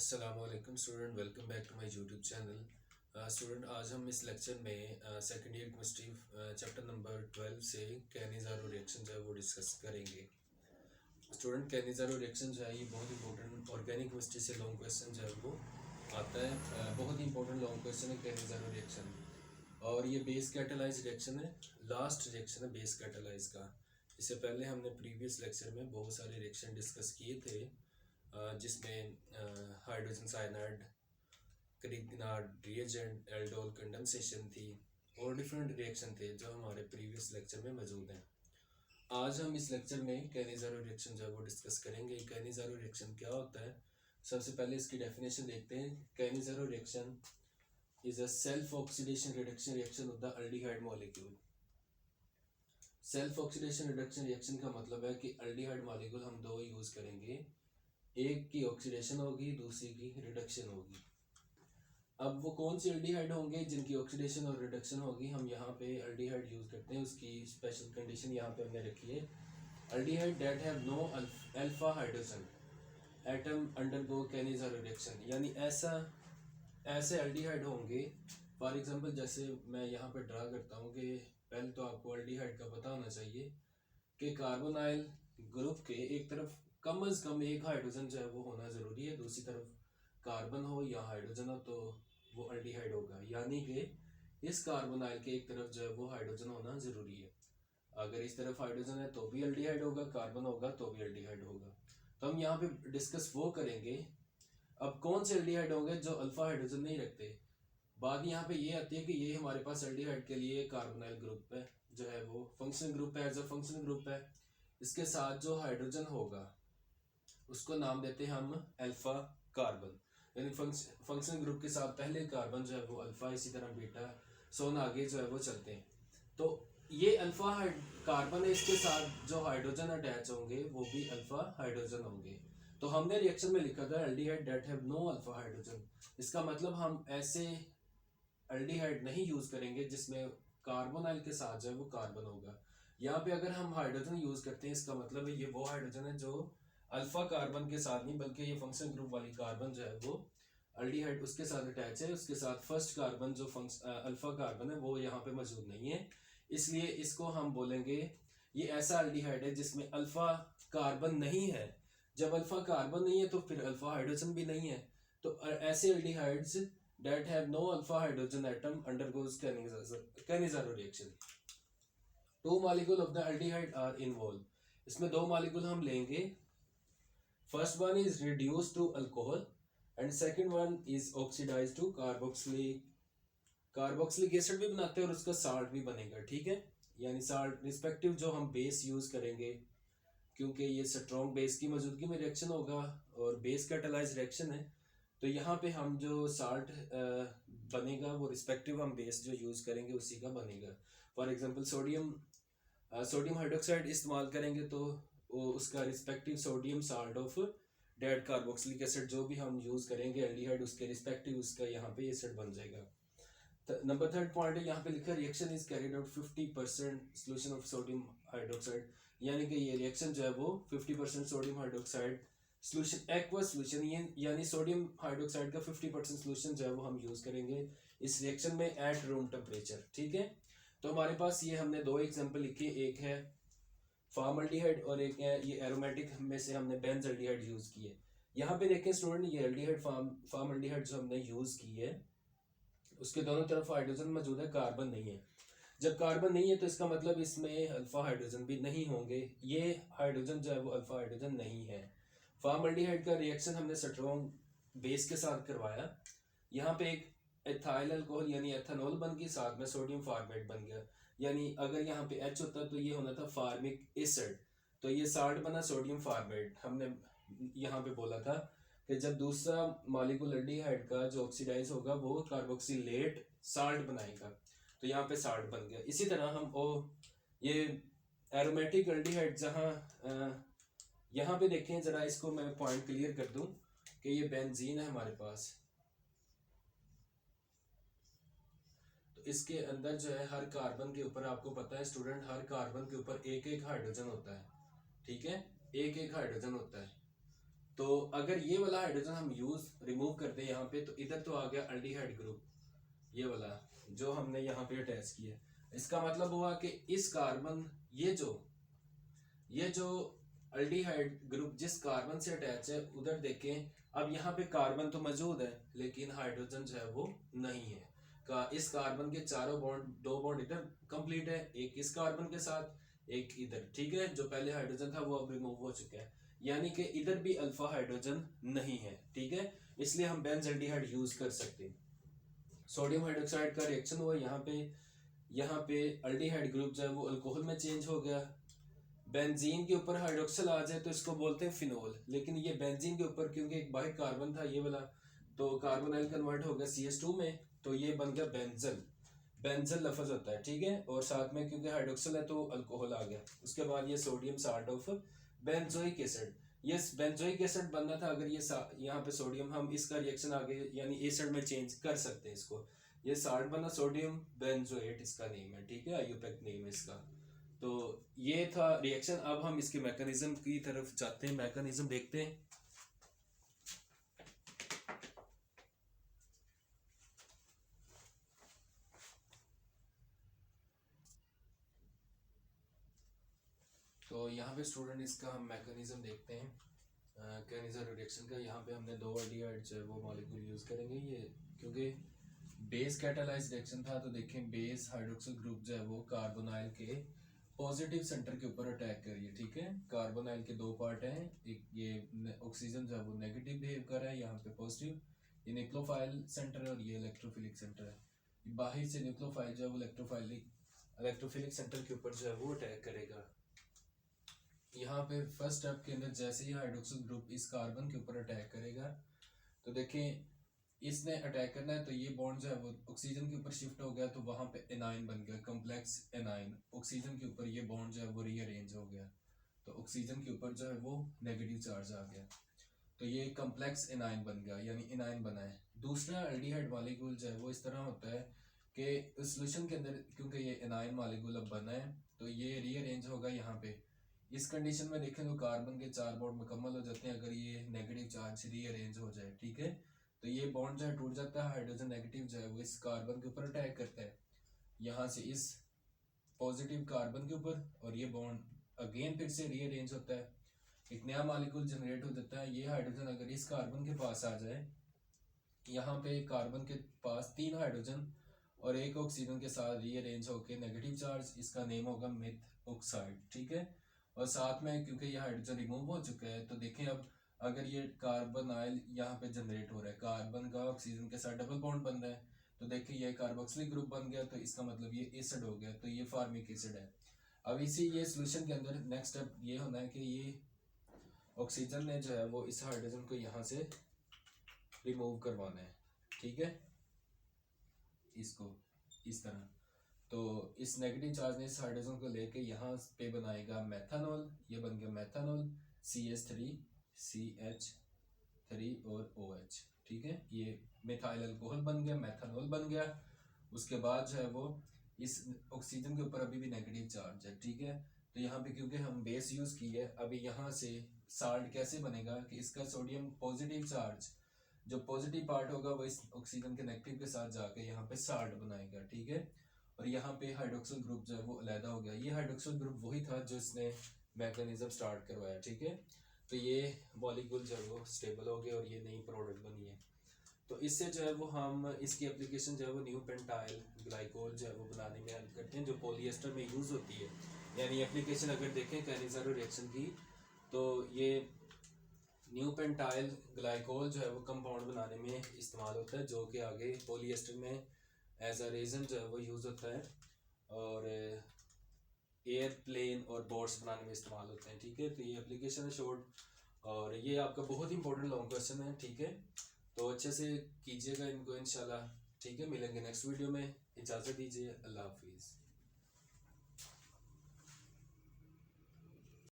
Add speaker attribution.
Speaker 1: अस्सलामुअलैकुम student, welcome back to my YouTube channel. Student, आज हम इस लेक्चर में second year chemistry chapter number 12 से कैनिज़ारो रिएक्शन जो है वो डिस्कस करेंगे। स्टूडेंट, कैनिज़ारो रिएक्शन जो है ये बहुत इंपॉर्टेंट ऑर्गेनिक केमिस्ट्री से लॉन्ग क्वेश्चन जो है वो आता है। बहुत ही इंपॉर्टेंट लॉन्ग क्वेश्चन है कैनिज़ारो रिएक्शन, और ये बेस कैटालाइज रिएक्शन है, लास्ट रिएक्शन है बेस कैटालाइज का। इससे पहले हमने प्रीवियस लेक्चर में बहुत सारे रिएक्शन डिस्कस किए थे, जिसमें hydrogen cyanide, Grignard reagent, aldol condensation थी, और डिफरेंट रिएक्शन थे जो हमारे प्रीवियस लेक्चर में मौजूद हैं। आज हम इस लेक्चर में कैनिज़ारो रिएक्शन जो है वो डिस्कस करेंगे। कैनिज़ारो रिएक्शन क्या होता है, सबसे पहले इसकी डेफिनेशन देखते हैं। Cannizzaro reaction is a self oxidation reduction reaction of the aldehyde molecule. Self oxidation reduction reaction का मतलब है कि अल्डिहाइड मॉलिक्यूल हम दो यूज करेंगे, एक की ऑक्सीडेशन होगी, दूसरी की रिडक्शन होगी। अब वो कौन से अल्डिहाइड होंगे जिनकी ऑक्सीडेशन और रिडक्शन होगी, हम यहाँ पे अल्डिहाइड यूज करते हैं। उसकी स्पेशल कंडीशन यहाँ पे हमने रखी है, aldehyde that have no alpha hydrogen atom undergo Cannizzaro reaction. यानी ऐसे अल्डिहाइड होंगे, फॉर एग्जांपल जैसे मैं यहाँ पे ड्रा करता हूँ कि पहले तो आपको अल्डिहाइड का पता होना चाहिए कि कार्बोनाइल ग्रुप के एक तरफ कम से कम एक हाइड्रोजन जो है वो होना ज़रूरी है, दूसरी तरफ कार्बन हो या हाइड्रोजन हो तो वो अल्डिहाइड होगा। यानी कि इस कार्बोनाइल के एक तरफ जो है वो हाइड्रोजन होना ज़रूरी है। अगर इस तरफ हाइड्रोजन है तो भी अल्डिहाइड होगा, कार्बन होगा तो भी अल्डिहाइड होगा। तो हम यहाँ पे डिस्कस वो करेंगे अब कौन से अल्डिहाइड होंगे जो अल्फा हाइड्रोजन नहीं रखते। बात यहाँ पे ये आती है कि ये हमारे पास अल्डिहाइड के लिए कार्बोनाइल ग्रुप है जो है वो फंक्शनल ग्रुप है, एज अ फंक्शनल ग्रुप है। इसके साथ जो हाइड्रोजन होगा उसको नाम देते हैं हम अल्फा कार्बन। यानी फंक्शनल ग्रुप के साथ पहले कार्बन जो है वो अल्फा, इसी तरह बीटा, सोन आगे जो है वो चलते हैं। तो ये अल्फा कार्बन है, इसके साथ जो हाइड्रोजन अटैच होंगे वो भी अल्फा हाइड्रोजन होंगे। तो हमने रिएक्शन में लिखा था aldehyde that have no alpha hydrogen. इसका मतलब हम ऐसे एल्डिहाइड नहीं यूज करेंगे जिसमें कार्बोनाइल के साथ जो है वो कार्बन होगा। यहाँ पे अगर हम हाइड्रोजन यूज करते हैं, इसका मतलब है ये वो हाइड्रोजन है जो अल्फा कार्बन के साथ नहीं, बल्कि ये फंक्शन ग्रुप वाली कार्बन जो है वो अल्डिहाइड उसके साथ अटैच है, उसके साथ फर्स्ट कार्बन जो अल्फा कार्बन है वो यहाँ पे मौजूद नहीं है। इसलिए इसको हम बोलेंगे ये ऐसा अल्डिहाइड है जिसमें अल्फा कार्बन नहीं है। जब अल्फा कार्बन नहीं है तो फिर अल्फा हाइड्रोजन भी नहीं है। तो ऐसे aldehydes that have no alpha hydrogen atom undergoes Cannizzaro reaction. Two molecule of the aldehyde are involved. इसमें दो molecule हम लेंगे. First one is reduced to alcohol and second one is oxidized to carboxylic acid भी बनाते हैं और उसका salt भी बनेगा, ठीक है। यानी salt रिस्पेक्टिव जो हम बेस यूज करेंगे, क्योंकि ये स्ट्रॉन्ग बेस की मौजूदगी में रिएक्शन होगा और बेस कैटालाइज रिएक्शन है, तो यहाँ पे हम जो साल्ट बनेगा वो रिस्पेक्टिव हम बेस जो यूज़ करेंगे उसी का बनेगा। फॉर एग्जांपल सोडियम हाइड्रोक्साइड इस्तेमाल करेंगे तो उसका respective sodium salt of dead carboxylic acid जो भी हम यूज़ करेंगे एल्डिहाइड, उसके रिस्पेक्टिव उसका यहाँ पे एसिड बन जाएगा। नंबर थर्ड पॉइंट है, यहाँ पे लिखा reaction is carried out 50% solution of sodium hydroxide. यानी कि ये रिएक्शन जो है वो 50% sodium hydroxide solution, aqua solution, यानी सोडियम हाइड्रोक्साइड का 50% सोल्यूशन जो है वो हम यूज करेंगे इस रिएक्शन में एट रूम टेम्परेचर, ठीक है। तो हमारे पास ये हमने दो एग्जांपल लिखे, एक है फॉर्मल्डिहाइड और एक है ये एरोमेटिक में से हमने बेंजल्डिहाइड यूज की है। यहाँ पे देखें स्टूडेंट, ये एल्डिहाइड फॉर्मल्डिहाइड जो हमने यूज की है उसके दोनों तरफ हाइड्रोजन मौजूद है, कार्बन नहीं है। जब कार्बन नहीं है तो इसका मतलब इसमें अल्फा हाइड्रोजन भी नहीं होंगे, ये हाइड्रोजन जो है वो अल्फा हाइड्रोजन नहीं है। फॉर्मल्डिहाइड का रिएक्शन हमने स्ट्रॉन्ग बेस के साथ करवाया, यहाँ पे एक एथाइल अल्कोहल यानी एथेनॉल बन गई, साथ में सोडियम फॉर्मेट बन गया। यानी अगर यहाँ पे H होता तो ये होना था फार्मिक एसिड, तो ये साल्ट बना सोडियम फॉर्मेट। हमने यहाँ पे बोला था कि जब दूसरा मॉलिक्यूल एल्डिहाइड का जो ऑक्सीडाइज होगा वो कार्बोक्सिलेट साल्ट बनाएगा, तो यहाँ पे साल्ट बन गया। इसी तरह हम ये एरोमेटिक एल्डिहाइड जहाँ यहाँ पे देखें जरा, इसको मैं पॉइंट क्लियर कर दूं कि ये बेंजीन है हमारे पास, तो इसके अंदर जो है हर कार्बन के ऊपर, आपको पता है स्टूडेंट, हर कार्बन के ऊपर एक एक हाइड्रोजन होता है, ठीक है, एक एक हाइड्रोजन होता है। तो अगर ये वाला हाइड्रोजन हम यूज रिमूव करते हैं यहाँ पे, तो इधर तो आ गया अल्डिहाइड ग्रुप, ये वाला जो हमने यहाँ पे अटैच किया। इसका मतलब हुआ कि इस कार्बन, ये जो अल्डिहाइड ग्रुप जिस कार्बन से अटैच है, उधर देखें अब यहाँ पे कार्बन तो मौजूद है लेकिन हाइड्रोजन जो है वो नहीं है। इस कार्बन के चारों बॉन्ड, दो बॉन्ड इधर कंप्लीट है, एक इस कार्बन के साथ एक इधर, ठीक है। जो पहले हाइड्रोजन था वो अब रिमूव हो चुका है, यानी कि इधर भी अल्फा हाइड्रोजन नहीं है, ठीक है। इसलिए हम बेंजल्डिहाइड यूज कर सकते हैं। सोडियम हाइड्रोक्साइड का रिएक्शन हुआ यहाँ पे अल्डिहाइड ग्रुप जो है वो अल्कोहल में चेंज हो गया। बेंजीन के ऊपर हाइड्रोक्सिल आ जाए तो इसको बोलते हैं फिनोल, लेकिन ये बेंजीन के ऊपर क्योंकि एक बाहर कार्बन था ये वाला, तो कार्बोनाइल कन्वर्ट हो गया CH2 में, तो ये बन गया बेंजल। बेंजल लफ्ज होता है, ठीक है। और साथ में क्योंकि हाइड्रोक्सिल है तो अल्कोहल आ गया। उसके बाद ये sodium salt of benzoic acid, ये बेंजोइक एसिड बनना था। अगर ये यहाँ पे सोडियम, हम इसका रिएक्शन आगे यानी एसिड में चेंज कर सकते हैं इसको। ये साल्ट बना सोडियम बेंजोएट इसका नेम है, ठीक है, आईयूपैक नेम है इसका। तो ये था रिएक्शन। अब हम इसके मैकेनिज्म की तरफ जाते हैं, मैकेनिज्म देखते हैं। तो यहाँ पे स्टूडेंट इसका हम मैकेनिज्म देखते हैं कैनिज़र रिएक्शन का। यहाँ पे हमने दो एल्डिहाइड जो है वो मॉलिक्यूल यूज करेंगे, ये क्योंकि बेस कैटालाइज्ड रिएक्शन था। तो देखें बेस हाइड्रोक्सिल ग्रुप जो है वो कार्बोनाइल के पॉजिटिव सेंटर के ऊपर अटैक करिए, ठीक है। कार्बोनाइल के दो पार्ट हैं, एक ये ऑक्सीजन जो है वो नेगेटिव बिहेव कर रहा है, यहाँ पे पॉजिटिव, ये न्यूक्लियोफाइल सेंटर है और ये इलेक्ट्रोफिलिक सेंटर है। बाहर से न्यूक्लियोफाइल जो है वो इलेक्ट्रोफिलिक सेंटर के ऊपर जो है वो अटैक करेगा। यहाँ पे फर्स्ट स्टेप के अंदर जैसे ही हाइड्रोक्सिल ग्रुप इस कार्बन के ऊपर अटैक करेगा, तो देखें इसने अटैक करना है, तो ये बॉन्ड जो है वो ऑक्सीजन के ऊपर शिफ्ट हो गया, तो वहां पे एनाइन बन गया, कॉम्प्लेक्स एनाइन। ऑक्सीजन के ऊपर ये बॉन्ड जो है वो रीअरेंज हो गया, तो ऑक्सीजन के ऊपर जो है वो नेगेटिव चार्ज आ गया, तो ये कॉम्प्लेक्स एनाइन बन गया, यानी एनाइन बना है। दूसरा एल्डिहाइड मॉलिक्यूल जो है वो इस तरह होता है कि सोल्यूशन के अंदर क्योंकि ये एनाइन मॉलिक्यूल अब बना है, तो ये रीअरेंज होगा यहाँ पे। इस कंडीशन में देखें तो कार्बन के 4 बॉन्ड मुकम्मल हो जाते हैं अगर ये नेगेटिव चार्ज रीअरेंज हो जाए, ठीक है। तो ये बॉन्ड जो है टूट जाता है, हाइड्रोजन नेगेटिव जो है वो इस कार्बन के ऊपर अटैक करता है, यहाँ से इस पॉजिटिव कार्बन के ऊपर, और ये बॉन्ड अगेन फिर से रीअरेंज होता है, एक नया मॉलिक्यूल जनरेट हो जाता है। ये हाइड्रोजन अगर इस कार्बन के पास आ जाए, यहाँ पे कार्बन के पास 3 हाइड्रोजन और एक ऑक्सीजन के साथ रीअरेंज होकर नेगेटिव चार्ज, इसका नेम होगा मेथ ऑक्साइड, ठीक है। और साथ में क्योंकि ये हाइड्रोजन रिमूव हो चुका है, तो देखें अब अगर ये कार्बोनाइल यहाँ पे जनरेट हो रहा है, कार्बन का ऑक्सीजन के साथ डबल बॉन्ड बन रहा है, तो देखिए ये कार्बोक्सिलिक ग्रुप बन गया, तो इसका मतलब ये एसिड हो गया, तो ये फार्मिक एसिड है। अब इसी ये सोल्यूशन के अंदर नेक्स्ट स्टेप ये होना है कि ये ऑक्सीजन ने जो है वो इस हाइड्रोजन को यहाँ से रिमूव करवाना है, ठीक है, इसको इस तरह। तो इस नेगेटिव चार्ज ने इस हाइड्रोजन को लेके यहाँ पे बनाएगा मेथानॉल, ये बन गया मेथानॉल, CH3 CH3 और OH, ठीक है। ये मिथाइल अल्कोहल बन गया, मेथानॉल बन गया। उसके बाद जो है वो इस ऑक्सीजन के ऊपर अभी भी नेगेटिव चार्ज है, ठीक है। तो यहाँ पे क्योंकि हम बेस यूज की है, अभी यहाँ से साल्ट कैसे बनेगा कि इसका सोडियम पॉजिटिव चार्ज, जो पॉजिटिव पार्ट होगा वो इस ऑक्सीजन के नेगेटिव के साथ जाके यहाँ पे साल्ट बनाएगा, ठीक है। और यहाँ पे हाइड्रोक्सिल ग्रुप जो है वो अलहदा हो गया। ये हाइड्रोक्सिल ग्रुप वही था जो इसने मैकेनिज्म स्टार्ट करवाया, ठीक है। तो ये मॉलिक्यूल जो है वो स्टेबल हो गया और ये नई प्रोडक्ट बनी है। तो इससे जो है वो हम इसकी एप्लीकेशन जो है वो न्यू पेंटाइल ग्लाइकोल जो है वो बनाने में हेल्प करते हैं, जो पॉलिएस्टर में यूज़ होती है। यानी एप्लीकेशन अगर देखें कैनिज़ारो रिएक्शन की, तो ये न्यू पेंटाइल ग्लाइकोल जो है वो कंपाउंड बनाने में इस्तेमाल होता है, जो कि आगे पॉलिएस्टर में एज अ रेजन जो है वो यूज़ होता है, और एयरप्लेन और बोट्स बनाने में इस्तेमाल होते हैं, ठीक है। तो ये एप्लीकेशन है शॉर्ट, और ये आपका बहुत इंपॉर्टेंट लॉन्ग क्वेश्चन है, ठीक है। तो अच्छे से कीजिएगा इनको इंशाल्लाह, ठीक है। मिलेंगे नेक्स्ट वीडियो में, इजाज़त दीजिए, अल्लाह हाफिज़।